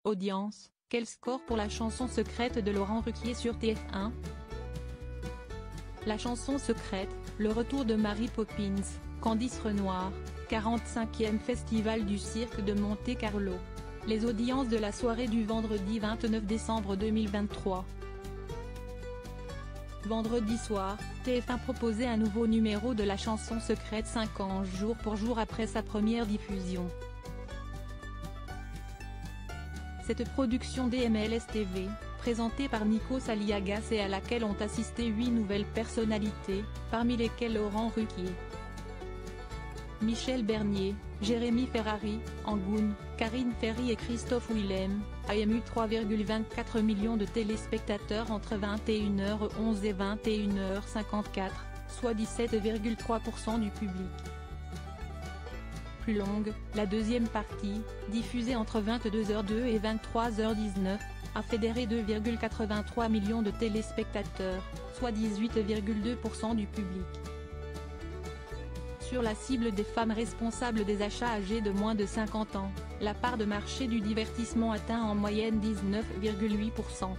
Audience, quel score pour la chanson secrète de Laurent Ruquier sur TF1? La chanson secrète, le retour de Mary Poppins, Candice Renoir, 45e Festival du Cirque de Monte-Carlo. Les audiences de la soirée du vendredi 29 décembre 2023. Vendredi soir, TF1 proposait un nouveau numéro de la chanson secrète 5 ans jour pour jour après sa première diffusion. Cette production DMLS TV, présentée par Nikos Aliagas et à laquelle ont assisté 8 nouvelles personnalités, parmi lesquelles Laurent Ruquier, Michel Bernier, Jérémy Ferrari, Angoune, Karine Ferry et Christophe Willem, a ému 3,24 millions de téléspectateurs entre 21h11 et 21h54, soit 17,3% du public. Plus longue, la deuxième partie, diffusée entre 22h02 et 23h19, a fédéré 2,83 millions de téléspectateurs, soit 18,2% du public. Sur la cible des femmes responsables des achats âgées de moins de 50 ans, la part de marché du divertissement atteint en moyenne 19,8%.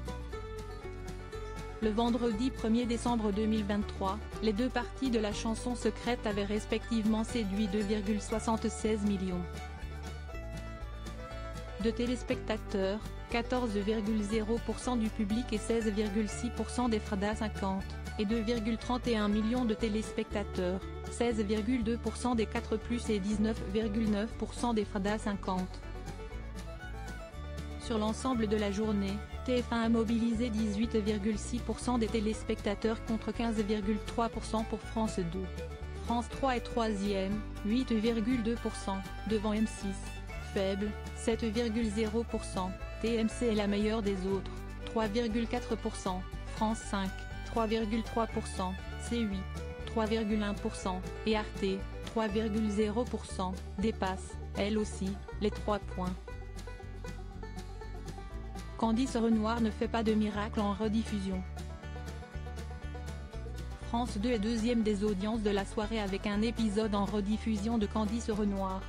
Le vendredi 1er décembre 2023, les deux parties de la chanson secrète avaient respectivement séduit 2,76 millions de téléspectateurs, 14,0% du public et 16,6% des Frada 50, et 2,31 millions de téléspectateurs, 16,2% des 4+, et 19,9% des Frada 50. Sur l'ensemble de la journée, TF1 a mobilisé 18,6% des téléspectateurs contre 15,3% pour France 2. France 3 est troisième, 8,2%, devant M6. Faible, 7,0%, TMC est la meilleure des autres, 3,4%, France 5, 3,3%, C8, 3,1%, et Arte, 3,0%, dépasse, elle aussi, les 3 points. Candice Renoir ne fait pas de miracle en rediffusion. France 2 est deuxième des audiences de la soirée avec un épisode en rediffusion de Candice Renoir.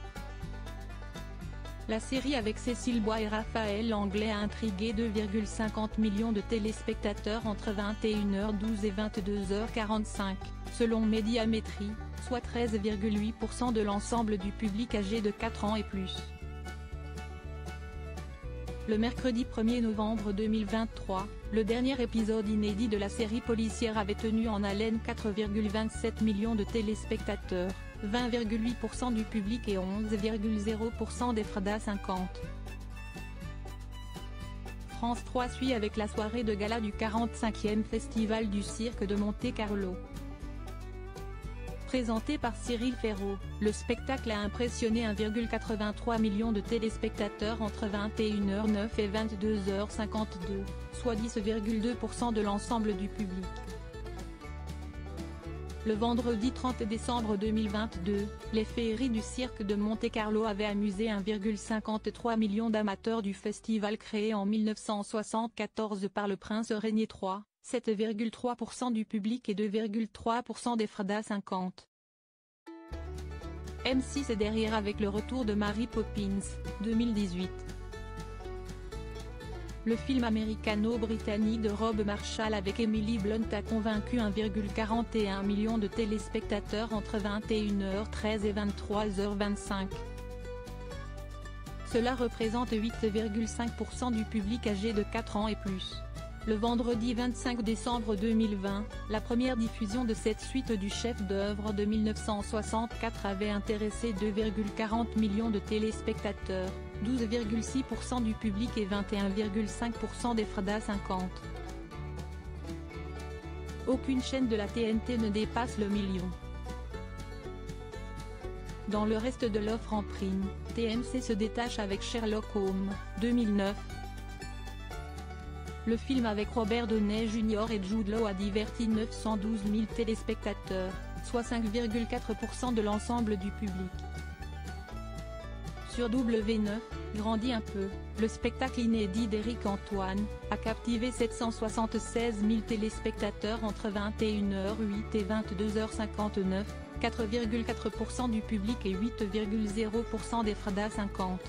La série avec Cécile Bois et Raphaël Langlais a intrigué 2,50 millions de téléspectateurs entre 21h12 et 22h45, selon Médiamétrie, soit 13,8% de l'ensemble du public âgé de 4 ans et plus. Le mercredi 1er novembre 2023, le dernier épisode inédit de la série policière avait tenu en haleine 4,27 millions de téléspectateurs, 20,8% du public et 11,0% des Frada 50. France 3 suit avec la soirée de gala du 45e Festival du Cirque de Monte-Carlo. Présenté par Cyril Ferraud, le spectacle a impressionné 1,83 million de téléspectateurs entre 21h09 et 22h52, soit 10,2% de l'ensemble du public. Le vendredi 30 décembre 2022, les féeries du Cirque de Monte-Carlo avaient amusé 1,53 million d'amateurs du festival créé en 1974 par le prince Régnier III, 7,3% du public et 2,3% des Frada 50. M6 est derrière avec le retour de Mary Poppins, 2018. Le film américano-britannique de Rob Marshall avec Emily Blunt a convaincu 1,41 million de téléspectateurs entre 21h13 et 23h25. Cela représente 8,5% du public âgé de 4 ans et plus. Le vendredi 25 décembre 2020, la première diffusion de cette suite du chef-d'œuvre de 1964 avait intéressé 2,40 millions de téléspectateurs, 12,6% du public et 21,5% des Frada 50. Aucune chaîne de la TNT ne dépasse le million. Dans le reste de l'offre en prime, TMC se détache avec Sherlock Holmes, 2009. Le film avec Robert Downey Jr. et Jude Law a diverti 912 000 téléspectateurs, soit 5,4% de l'ensemble du public. Sur W9, grandit un peu, le spectacle inédit d'Éric Antoine, a captivé 776 000 téléspectateurs entre 21h08 et 22h59, 4,4% du public et 8,0% des Frada 50.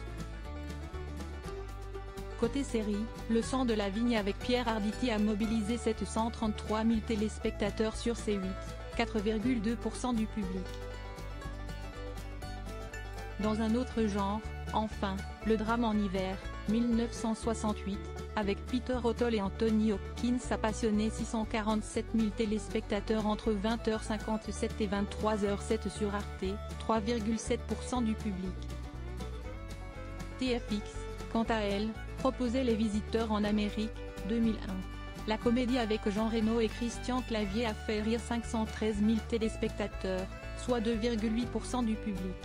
Côté série, Le sang de la vigne avec Pierre Arditi a mobilisé 733 000 téléspectateurs sur C8, 4,2% du public. Dans un autre genre, enfin, le drame en hiver, 1968, avec Peter O'Toole et Anthony Hopkins a passionné 647 000 téléspectateurs entre 20h57 et 23h07 sur Arte, 3,7% du public. TFX, quant à elle, proposait Les Visiteurs en Amérique, 2001. La comédie avec Jean Reno et Christian Clavier a fait rire 513 000 téléspectateurs, soit 2,8% du public.